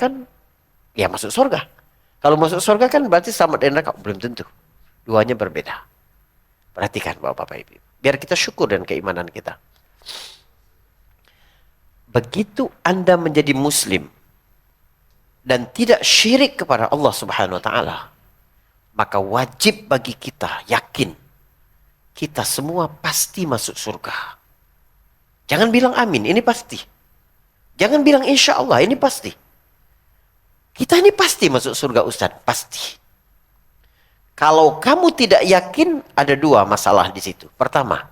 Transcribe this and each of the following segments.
kan ya masuk surga. Kalau masuk surga kan berarti selamat dari neraka. Belum tentu. Duanya berbeda. Perhatikan Bapak Ibu. Biar kita syukur dan keimanan kita. Begitu Anda menjadi muslim dan tidak syirik kepada Allah Subhanahu wa taala, maka wajib bagi kita yakin kita semua pasti masuk surga. Jangan bilang amin, ini pasti. Jangan bilang insya Allah, ini pasti. Kita ini pasti masuk surga Ustaz, pasti. Kalau kamu tidak yakin, ada dua masalah di situ. Pertama,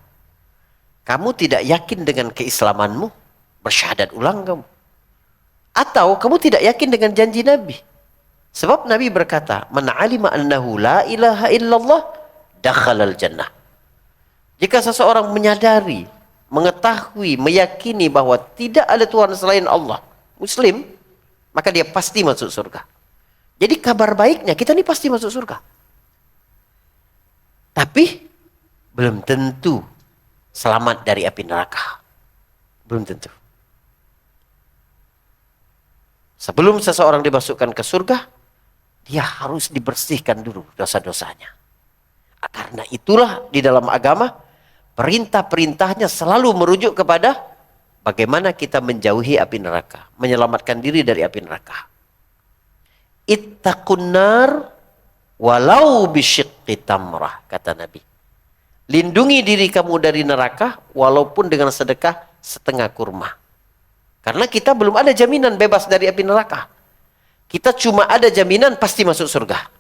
kamu tidak yakin dengan keislamanmu, bersyahadat ulang kamu. Atau kamu tidak yakin dengan janji Nabi. Sebab Nabi berkata, "Man 'alima annahu la ilaha illallah, dakhalal jannah." Jika seseorang menyadari, mengetahui, meyakini bahwa tidak ada Tuhan selain Allah, Muslim, maka dia pasti masuk surga. Jadi kabar baiknya, kita ini pasti masuk surga. Tapi belum tentu selamat dari api neraka. Belum tentu. Sebelum seseorang dimasukkan ke surga, dia harus dibersihkan dulu dosa-dosanya. Karena itulah di dalam agama, perintah-perintahnya selalu merujuk kepada bagaimana kita menjauhi api neraka. Menyelamatkan diri dari api neraka. Ittaqun nar walau bisyiqqi tamrah, kata Nabi. Lindungi diri kamu dari neraka walaupun dengan sedekah setengah kurma. Karena kita belum ada jaminan bebas dari api neraka. Kita cuma ada jaminan pasti masuk surga.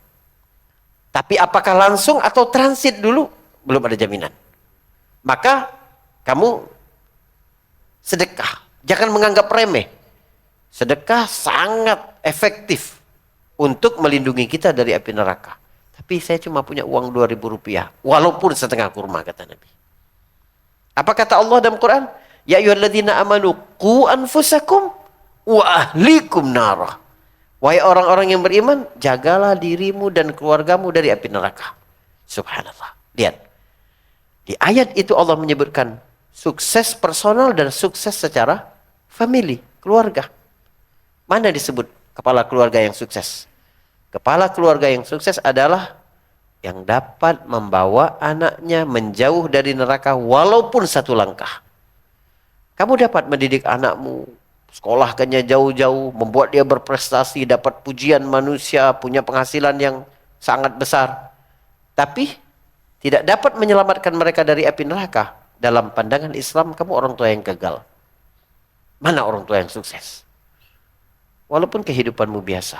Tapi apakah langsung atau transit dulu? Belum ada jaminan. Maka kamu sedekah. Jangan menganggap remeh. Sedekah sangat efektif untuk melindungi kita dari api neraka. Tapi saya cuma punya uang 2.000 rupiah. Walaupun setengah kurma, kata Nabi. Apa kata Allah dalam Quran? Ya ayyuhalladzina amanu qu anfusakum wa ahlikum narah. Wahai orang-orang yang beriman, jagalah dirimu dan keluargamu dari api neraka. Subhanallah. Lihat. Di ayat itu Allah menyebutkan sukses personal dan sukses secara family, keluarga. Mana disebut kepala keluarga yang sukses? Kepala keluarga yang sukses adalah yang dapat membawa anaknya menjauh dari neraka walaupun satu langkah. Kamu dapat mendidik anakmu, sekolahkannya jauh-jauh, membuat dia berprestasi, dapat pujian manusia, punya penghasilan yang sangat besar. Tapi tidak dapat menyelamatkan mereka dari api neraka. Dalam pandangan Islam, kamu orang tua yang gagal. Mana orang tua yang sukses? Walaupun kehidupanmu biasa.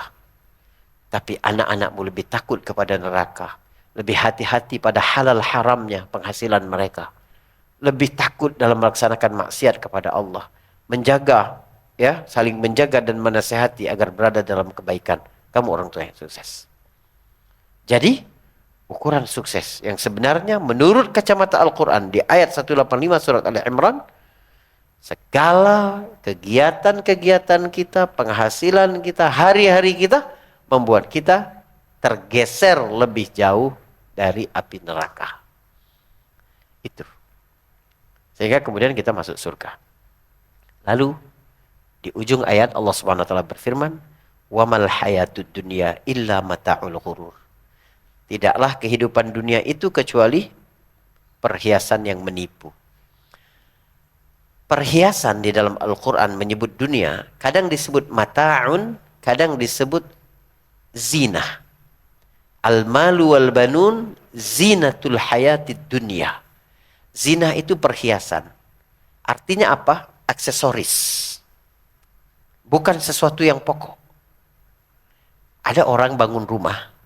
Tapi anak-anakmu lebih takut kepada neraka. Lebih hati-hati pada halal haramnya penghasilan mereka. Lebih takut dalam melaksanakan maksiat kepada Allah. Menjaga, ya, saling menjaga dan menasihati agar berada dalam kebaikan. Kamu orang tua yang sukses. Jadi, ukuran sukses yang sebenarnya menurut kacamata Al-Quran di ayat 185 surat Ali Imran, segala kegiatan-kegiatan kita, penghasilan kita, hari-hari kita, membuat kita tergeser lebih jauh dari api neraka. Itu. Sehingga kemudian kita masuk surga. Lalu di ujung ayat Allah Subhanahu wa taala berfirman, "Wa mal hayatud dunya illa mata'ul ghurur." Tidaklah kehidupan dunia itu kecuali perhiasan yang menipu. Perhiasan di dalam Al-Qur'an menyebut dunia, kadang disebut mata'un, kadang disebut zinah. Al-malu wal banun zinatul hayatid dunya. Zina itu perhiasan. Artinya apa? Aksesoris. Bukan sesuatu yang pokok. Ada orang bangun rumah.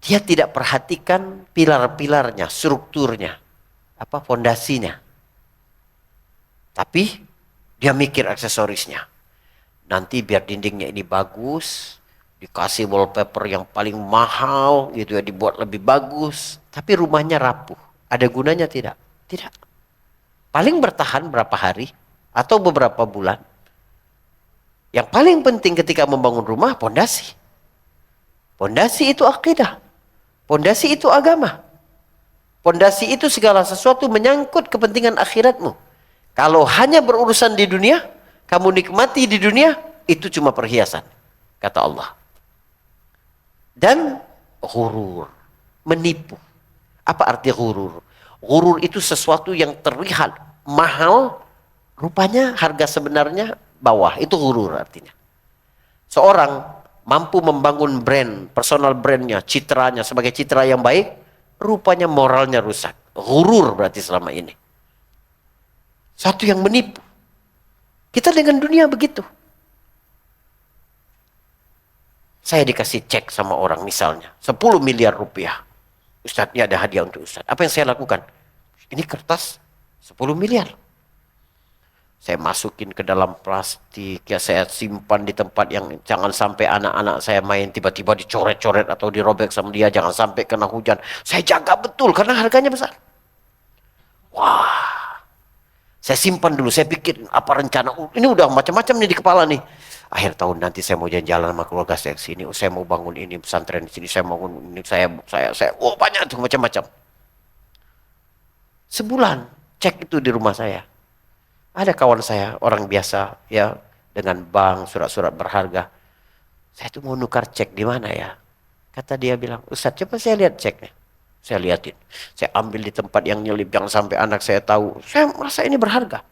Dia tidak perhatikan pilar-pilarnya, strukturnya. Apa fondasinya. Tapi dia mikir aksesorisnya. Nanti biar dindingnya ini bagus, dikasih wallpaper yang paling mahal gitu ya, dibuat lebih bagus. Tapi rumahnya rapuh. Ada gunanya tidak? Tidak. Paling bertahan berapa hari atau beberapa bulan. Yang paling penting ketika membangun rumah, pondasi. Pondasi itu akidah. Pondasi itu agama. Pondasi itu segala sesuatu menyangkut kepentingan akhiratmu. Kalau hanya berurusan di dunia, kamu nikmati di dunia, itu cuma perhiasan, kata Allah. Dan ghurur, menipu. Apa arti ghurur? Ghurur itu sesuatu yang terlihat mahal, rupanya harga sebenarnya bawah. Itu ghurur artinya. Seorang mampu membangun brand, personal brandnya, citranya sebagai citra yang baik, rupanya moralnya rusak. Ghurur berarti selama ini. Satu yang menipu. Kita dengan dunia begitu. Saya dikasih cek sama orang misalnya, 10 miliar rupiah. Ustadz, ini ada hadiah untuk Ustadz. Apa yang saya lakukan? Ini kertas 10 miliar. Saya masukin ke dalam plastik, ya saya simpan di tempat yang jangan sampai anak-anak saya main tiba-tiba dicoret-coret atau dirobek sama dia, jangan sampai kena hujan. Saya jaga betul karena harganya besar. Wah. Saya simpan dulu, saya pikir apa rencana. Ini udah macam-macam nih di kepala nih. Akhir tahun nanti saya mau jalan-jalan sama keluarga saya ke sini. Saya mau bangun ini pesantren di sini. Saya mau bangun ini. Oh banyak tuh macam-macam. Sebulan cek itu di rumah saya. Ada kawan saya orang biasa ya dengan bank surat-surat berharga. Saya tuh mau nukar cek di mana ya? Kata dia bilang, Ustadz coba saya lihat ceknya. Saya liatin. Saya ambil di tempat yang nyelip. Jangan sampai anak saya tahu. Saya merasa ini berharga.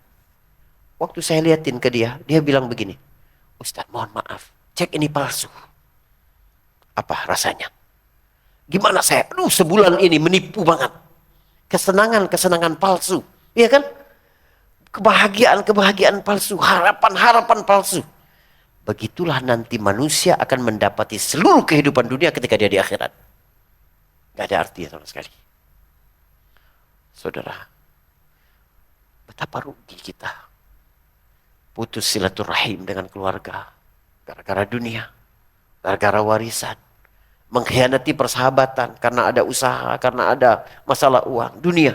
Waktu saya liatin ke dia. Dia bilang begini. Ustadz mohon maaf. Cek ini palsu. Apa rasanya? Gimana saya? Aduh sebulan ini menipu banget. Kesenangan palsu. Iya kan? Kebahagiaan palsu. Harapan palsu. Begitulah nanti manusia akan mendapati seluruh kehidupan dunia ketika dia di akhirat. Gak ada artinya sama sekali. Saudara, betapa rugi kita. Putus silaturahim dengan keluarga. Gara-gara dunia. Gara-gara warisan. Mengkhianati persahabatan. Karena ada usaha. Karena ada masalah uang. Dunia.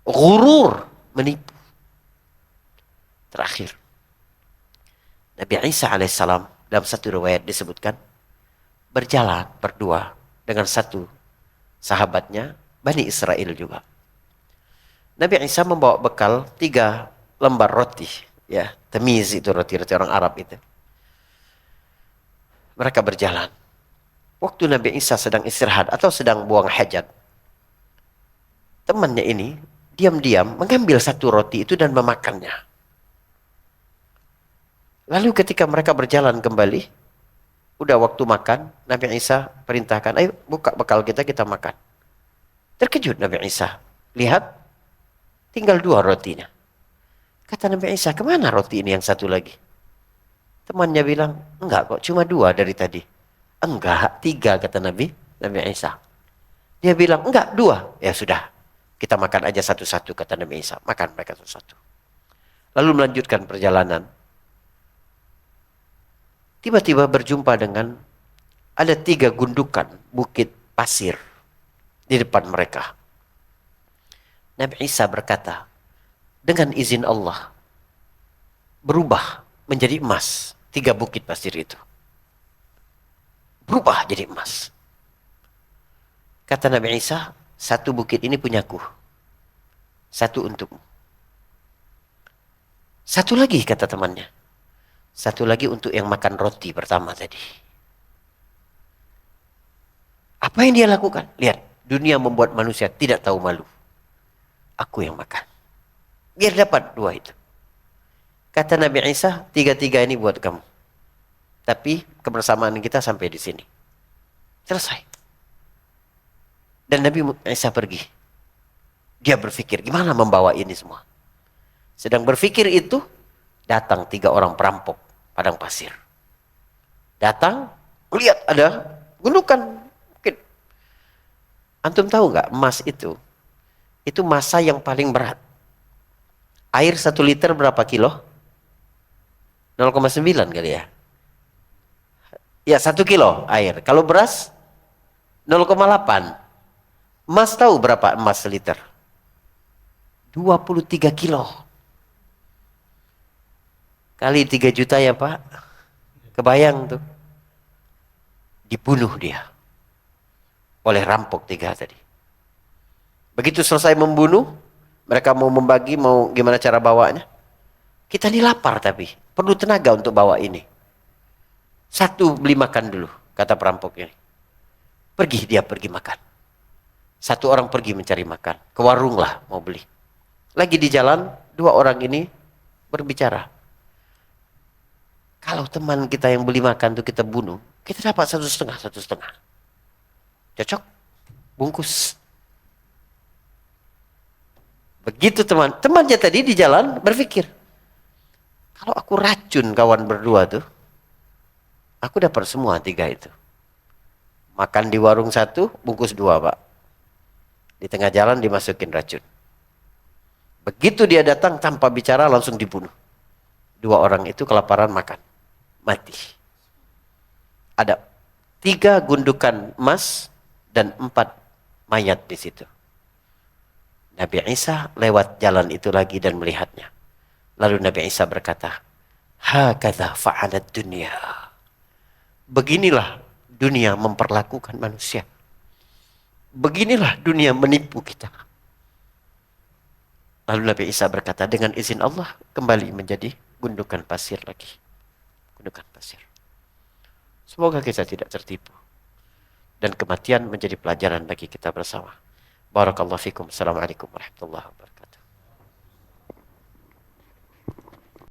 Ghurur. Menipu. Terakhir. Nabi Isa alaihissalam dalam satu riwayat disebutkan. Berjalan berdua dengan satu sahabatnya, Bani Israel juga. Nabi Isa membawa bekal 3 lembar roti. Ya, temiz itu roti-roti orang Arab itu. Mereka berjalan. Waktu Nabi Isa sedang istirahat atau sedang buang hajat. Temannya ini diam-diam mengambil satu roti itu dan memakannya. Lalu ketika mereka berjalan kembali, udah waktu makan, Nabi Isa perintahkan, ayo buka bekal kita makan. Terkejut Nabi Isa. Lihat, tinggal 2 rotinya. Kata Nabi Isa, kemana roti ini yang satu lagi? Temannya bilang, enggak kok, cuma 2 dari tadi. Enggak, 3 kata Nabi Isa. Dia bilang, enggak, 2. Ya sudah, kita makan aja satu-satu kata Nabi Isa. Makan mereka satu-satu. Lalu melanjutkan perjalanan. Tiba-tiba berjumpa dengan ada 3 gundukan bukit pasir di depan mereka. Nabi Isa berkata, dengan izin Allah, berubah menjadi emas 3 bukit pasir itu. Berubah jadi emas. Kata Nabi Isa, 1 bukit ini punyaku. 1 untukmu. 1 lagi kata temannya. 1 lagi untuk yang makan roti pertama tadi. Apa yang dia lakukan? Lihat, dunia membuat manusia tidak tahu malu. Aku yang makan. Biar dapat 2 itu. Kata Nabi Isa, 3 ini buat kamu. Tapi kebersamaan kita sampai di sini. Selesai. Dan Nabi Isa pergi. Dia berpikir, gimana membawa ini semua? Sedang berpikir itu, datang 3 orang perampok padang pasir. Datang, lihat ada gundukan. Mungkin. Antum tahu nggak emas itu massa yang paling berat. Air 1 liter berapa kilo? 0,9 kali ya. Ya 1 kilo air. Kalau beras 0,8. Emas tahu berapa emas seliter? 23 kilo. Kali 3 juta ya Pak. Kebayang tuh. Dibunuh dia. Oleh rampok 3 tadi. Begitu selesai membunuh. Mereka mau membagi, mau gimana cara bawanya. Kita ini lapar tapi. Perlu tenaga untuk bawa ini. Satu, beli makan dulu, kata perampok ini. Dia pergi makan. Satu orang pergi mencari makan. Ke warung lah mau beli. Lagi di jalan, dua orang ini berbicara. Kalau teman kita yang beli makan itu kita bunuh, kita dapat 1,5, 1,5. Cocok? Bungkus. Begitu temannya tadi di jalan berpikir, kalau aku racun kawan berdua tuh, aku dapat semua 3 itu. Makan di warung 1, bungkus 2, Pak. Di tengah jalan dimasukin racun. Begitu dia datang tanpa bicara langsung dibunuh. 2 orang itu kelaparan makan. Mati. Ada 3 gundukan emas dan 4 mayat di situ. Nabi Isa lewat jalan itu lagi dan melihatnya. Lalu Nabi Isa berkata, "Hakadha fa'alat dunia." Beginilah dunia memperlakukan manusia. Beginilah dunia menipu kita. Lalu Nabi Isa berkata, dengan izin Allah kembali menjadi gundukan pasir lagi. Gundukan pasir. Semoga kita tidak tertipu. Dan kematian menjadi pelajaran bagi kita bersama. Barakallahu fikum. Assalamualaikum warahmatullahi wabarakatuh.